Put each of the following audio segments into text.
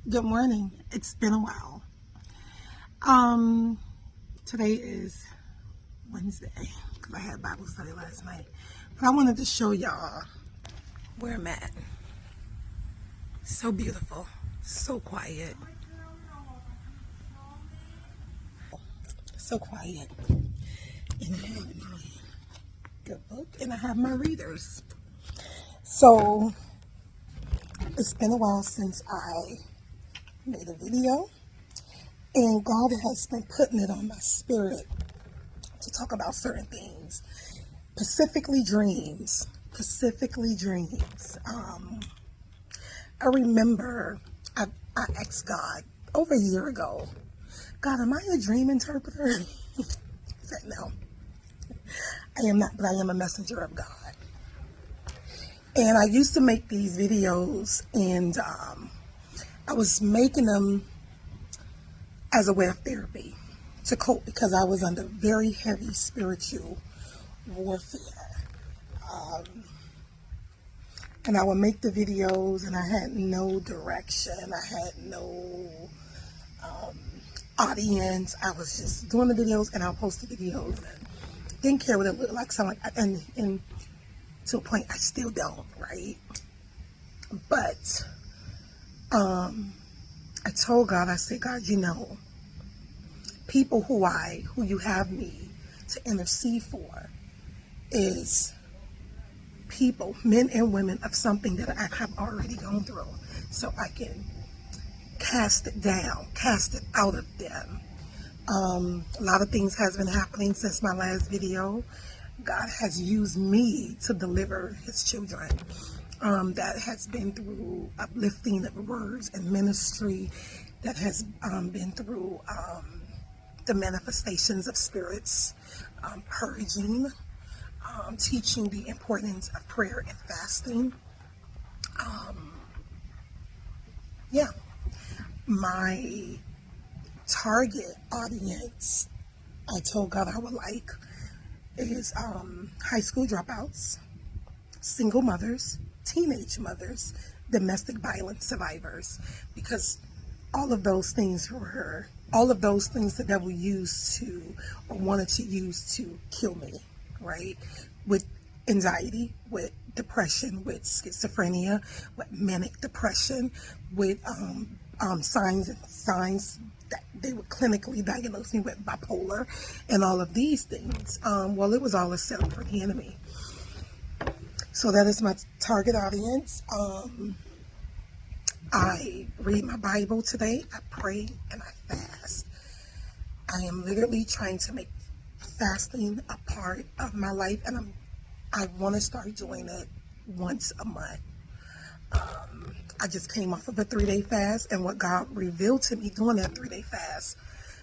Good morning. It's been a while. Today is Wednesday because I had Bible study last night. But I wanted to show y'all where I'm at. So beautiful, so quiet, so quiet. And I have my good book and I have my readers. So it's been a while since I made a video, and God has been putting it on my spirit to talk about certain things, specifically dreams. I remember I asked God over a year ago, God, am I a dream interpreter? He said, no, I am not, but I am a messenger of God. And I used to make these videos, and I was making them as a way of therapy to cope because I was under very heavy spiritual warfare. And I would make the videos and I had no direction. I had no audience. I was just doing the videos and I'll post the videos and didn't care what it looked like. And to a point I still don't, right? But I told God, I said, God, people who you have me to intercede for is people, men and women, of something that I have already gone through, so I can cast it down, cast it out of them. A lot of things has been happening since my last video. God has used me to deliver his children. That has been through uplifting of words and ministry, that has been through the manifestations of spirits, purging, teaching the importance of prayer and fasting. My target audience, I told God I would like, is high school dropouts, single mothers, teenage mothers, domestic violence survivors, because all of those things the devil used to, or wanted to use to kill me, right? With anxiety, with depression, with schizophrenia, with manic depression, with signs that they would clinically diagnose me with bipolar and all of these things. Well, it was all a setup for the enemy. So that is my target audience. I read my Bible today. I pray and I fast. I am literally trying to make fasting a part of my life, and I want to start doing it once a month. I just came off of a 3-day fast, and what God revealed to me during that 3-day fast,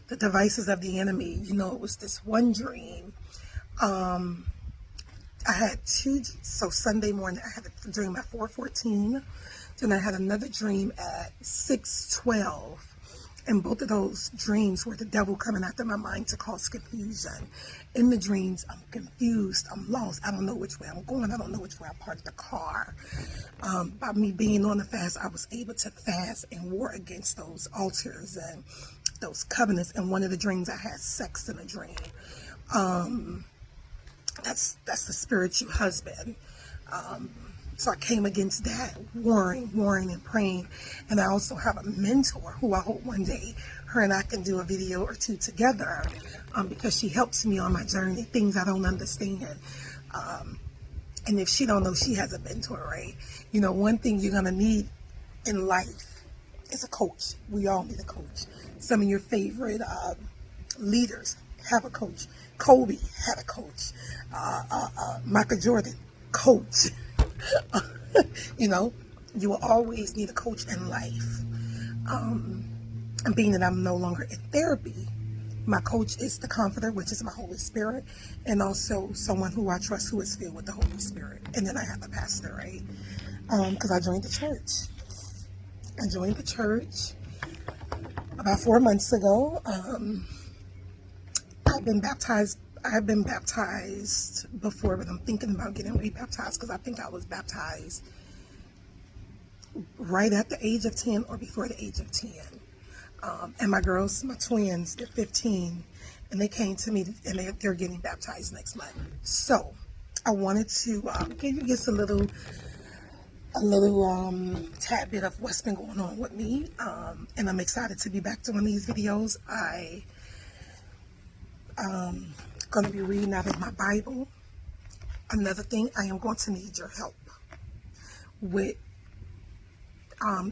the devices of the enemy. It was this one dream. I had two. So Sunday morning, I had a dream at 4:14. Then I had another dream at 6:12. And both of those dreams were the devil coming after my mind to cause confusion. In the dreams, I'm confused. I'm lost. I don't know which way I'm going. I don't know which way I parked the car. By me being on the fast, I was able to fast and war against those altars and those covenants. And one of the dreams, I had sex in a dream. That's the spiritual husband. So I came against that, warring and praying. And I also have a mentor who I hope one day her and I can do a video or two together, because she helps me on my journey, things I don't understand. And if she don't know, she has a mentor, right? One thing you're going to need in life is a coach. We all need a coach. Some of your favorite leaders have a coach. Kobe had a coach. Michael Jordan, coach. You will always need a coach in life. And being that I'm no longer in therapy, my coach is the Comforter, which is my Holy Spirit, and also someone who I trust who is filled with the Holy Spirit. And then I have a pastor, right? Because I joined the church. About 4 months ago. I've been baptized before, but I'm thinking about getting rebaptized because I think I was baptized right at the age of 10 or before the age of 10. And my girls, my twins, they're 15, and they came to me, and they're getting baptized next month. So I wanted to give you just a little tad bit of what's been going on with me, and I'm excited to be back doing these videos. I'm going to be reading out of my Bible. Another thing, I am going to need your help with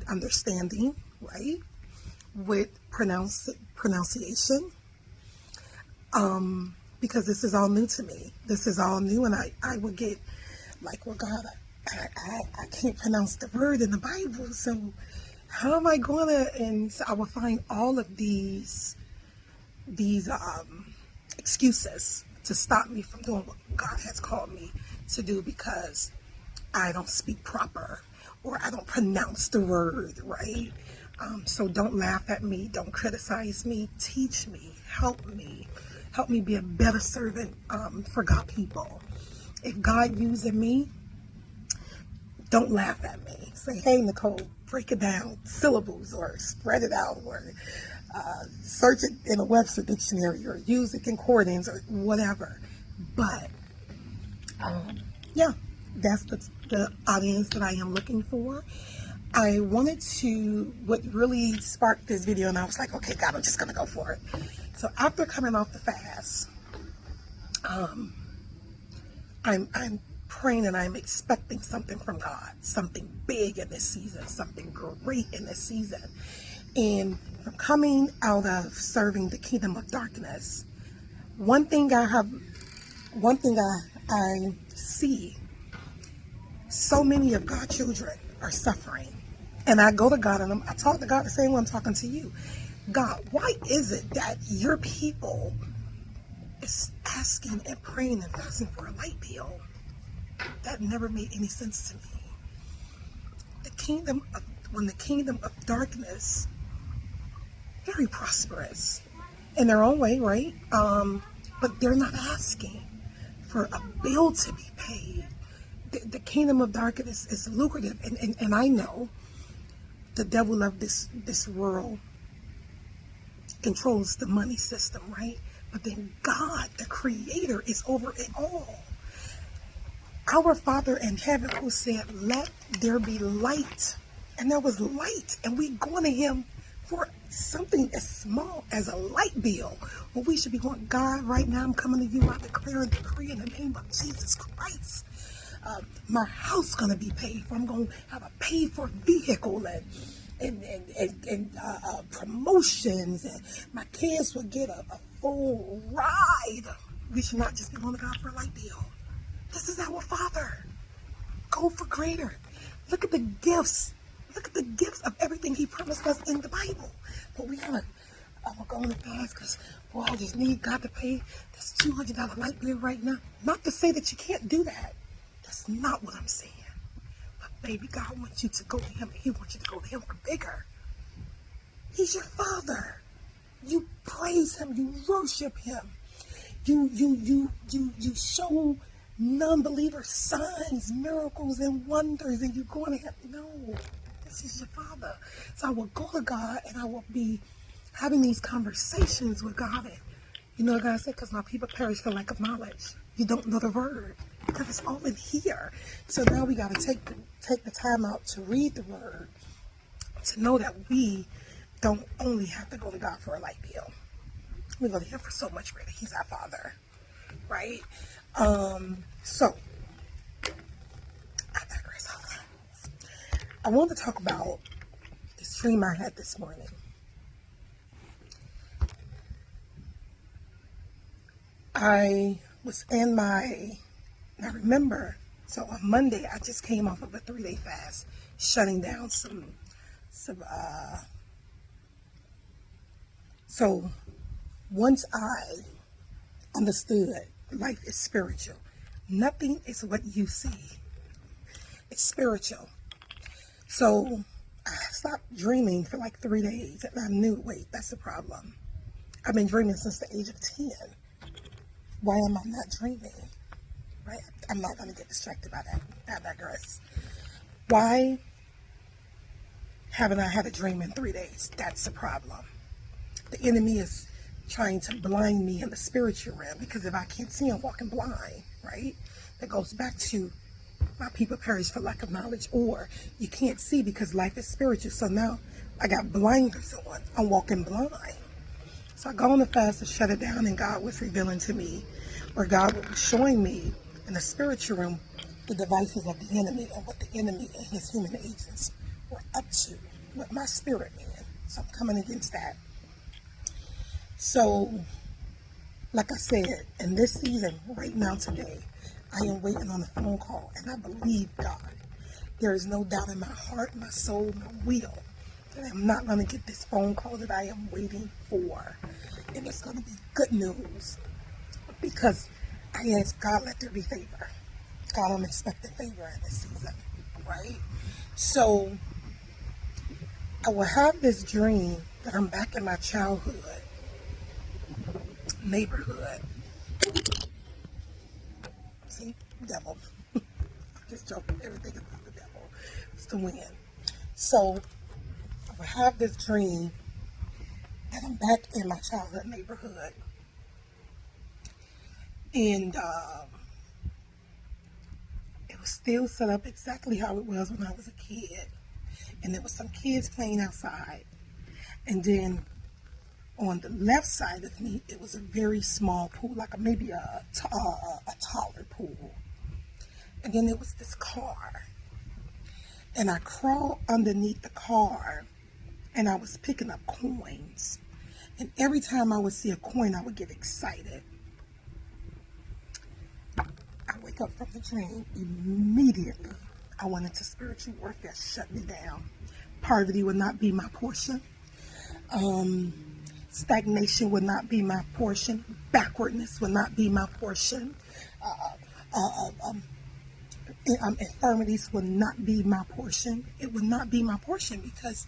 understanding, right? With pronunciation, because this is all new to me. This is all new, and I would get like, well, God, I can't pronounce the word in the Bible, so how am I gonna? And so I will find all of these excuses to stop me from doing what God has called me to do, because I don't speak proper or I don't pronounce the word right. So don't laugh at me, don't criticize me, teach me, help me be a better servant for God people. If God using me, don't laugh at me. Say, hey, Nicole, break it down, syllables, or spread it out, or search it in a Webster dictionary, or use a concordance, or whatever. But yeah, that's the audience that I am looking for. I wanted to, what really sparked this video, and I was like, okay, God, I'm just gonna go for it. So after coming off the fast, I'm praying and I'm expecting something from God, something big in this season, something great in this season. And from coming out of serving the kingdom of darkness, one thing I see, so many of God's children are suffering. And I go to God and I talk to God the same way I'm talking to you. God, why is it that your people is asking and praying and fasting for a light bill? That never made any sense to me. When the kingdom of darkness, very prosperous in their own way, right? But they're not asking for a bill to be paid. The kingdom of darkness is lucrative, and I know the devil of this world controls the money system, right? But then God, the creator, is over it all. Our Father in heaven, who said, let there be light. And there was light. And we going to him for something as small as a light bill. Well, we should be going, God, right now I'm coming to you. I declare and decree in the name of Jesus Christ. My house going to be paid for. I'm going to have a paid for vehicle and promotions. And my kids will get a full ride. We should not just be going to God for a light bill. This is our Father. Go for greater. Look at the gifts. Look at the gifts of everything he promised us in the Bible. But we gotta, I'm going to fast because, boy, I just need God to pay this $200 light bill right now. Not to say that you can't do that. That's not what I'm saying. But baby, God wants you to go to him. He wants you to go to him for bigger. He's your Father. You praise him. You worship him. You show non-believers signs, miracles, and wonders, and you're going to have, no, this is your Father. So I will go to God and I will be having these conversations with God. And you know what God said? Because my people perish for lack of knowledge. You don't know the word because it's all in here. So now we got to take the time out to read the word, to know that we don't only have to go to God for a light bill. We go to him for so much greater. He's our Father, right? So I digress. I want to talk about this dream I had this morning. I was in I remember, so on Monday I just came off of a 3-day fast, shutting down some so once I understood life is spiritual. Nothing is what you see. It's spiritual. So I stopped dreaming for like 3 days, and I knew, wait, that's the problem. I've been dreaming since the age of 10. Why am I not dreaming? Right? I'm not going to get distracted by that. I digress. Why Haven't I had a dream in 3 days? That's the problem. The enemy is trying to blind me in the spiritual realm, because if I can't see, I'm walking blind, right? That goes back to my people perish for lack of knowledge, or you can't see because life is spiritual. So now I got blinders on. I'm walking blind. So I go on the fast to shut it down, and God was revealing to me, or God was showing me in the spiritual realm, the devices of the enemy and what the enemy and his human agents were up to with my spirit man. So I'm coming against that. So, like I said, in this season, right now, today, I am waiting on a phone call, and I believe God. There is no doubt in my heart, my soul, my will, that I'm not going to get this phone call that I am waiting for. And it's going to be good news, because I asked God, let there be favor. God, I'm expecting favor in this season, right? So I will have this dream that I'm back in my childhood neighborhood. See, devil. I'm just joking. Everything is the devil. It's the wind. So I will have this dream that I'm back in my childhood neighborhood. And it was still set up exactly how it was when I was a kid. And there was some kids playing outside. And then on the left side of me, it was a very small pool, like maybe a taller pool. And then there was this car. And I crawled underneath the car, and I was picking up coins. And every time I would see a coin, I would get excited. I wake up from the dream immediately. I went into spiritual warfare, shut me down. Poverty would not be my portion. Stagnation would not be my portion. Backwardness would not be my portion. Infirmities would not be my portion. It would not be my portion, because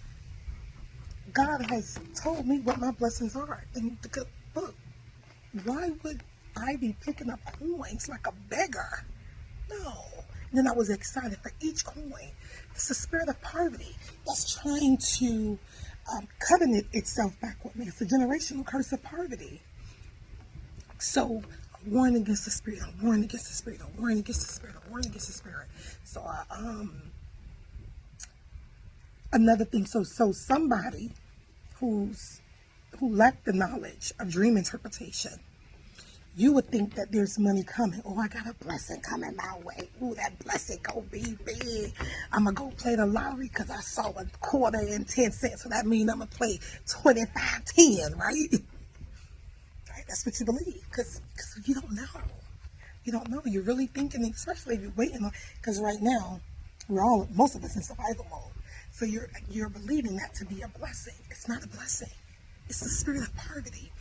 God has told me what my blessings are in the good book. Why would I be picking up coins like a beggar? No. And then I was excited for each coin. It's the spirit of poverty that's trying to covenant itself back with me. It's a generational curse of poverty. So I'm warring against the spirit. I'm warring against the spirit. I'm warring against the spirit. I'm warring against the spirit. So another thing. So somebody who lacked the knowledge of dream interpretation, you would think that there's money coming. Oh, I got a blessing coming my way. Ooh, that blessing gonna be big. I'm gonna go play the lottery because I saw a quarter and 10 cents. So that means I'm gonna play 25-10, right? Right? That's what you believe, because you don't know. You don't know. You're really thinking, especially if you're waiting on, because right now, most of us in survival mode. So you're believing that to be a blessing. It's not a blessing. It's the spirit of poverty.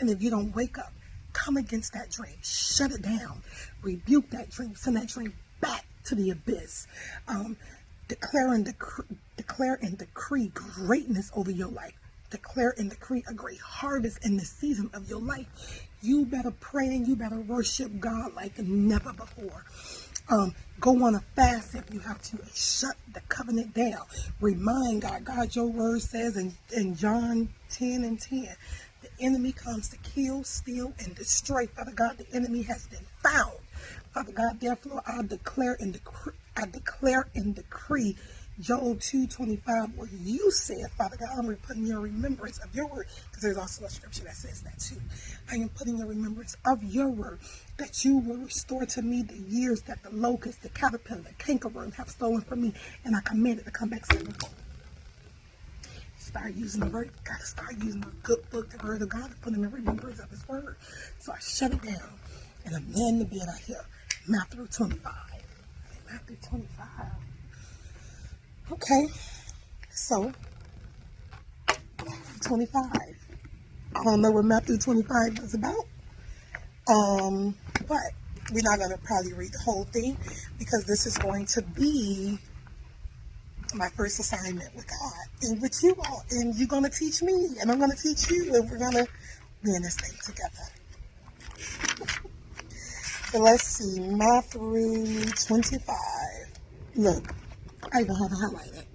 And if you don't wake up, come against that dream, shut it down, rebuke that dream, send that dream back to the abyss. Declare and decree greatness over your life. Declare and decree a great harvest in the season of your life. You better pray and you better worship God like never before. Go on a fast if you have to. Shut the covenant down. Remind God. God, your word says in John 10:10, the enemy comes to kill, steal, and destroy. Father God, the enemy has been found. Father God, therefore, I declare and decree Job 2:25, where you said, Father God, I'm putting your remembrance of your word, because there's also a scripture that says that too. I am putting your remembrance of your word, that you will restore to me the years that the locust, the caterpillar, the cankerworm have stolen from me, and I command it to come back sevenfold. Start using the word. Gotta start using the good book, the word of God, to put in the remembrance of his word. So I shut it down, and I'm laying the bed out here. Matthew 25. Matthew 25. Okay, so 25. I don't know what Matthew 25 is about, but we're not going to probably read the whole thing, because this is going to be my first assignment with God and with you all, and you're going to teach me, and I'm going to teach you, and we're going to be in this thing together. So let's see, Matthew 25. Look, I even have it highlighted.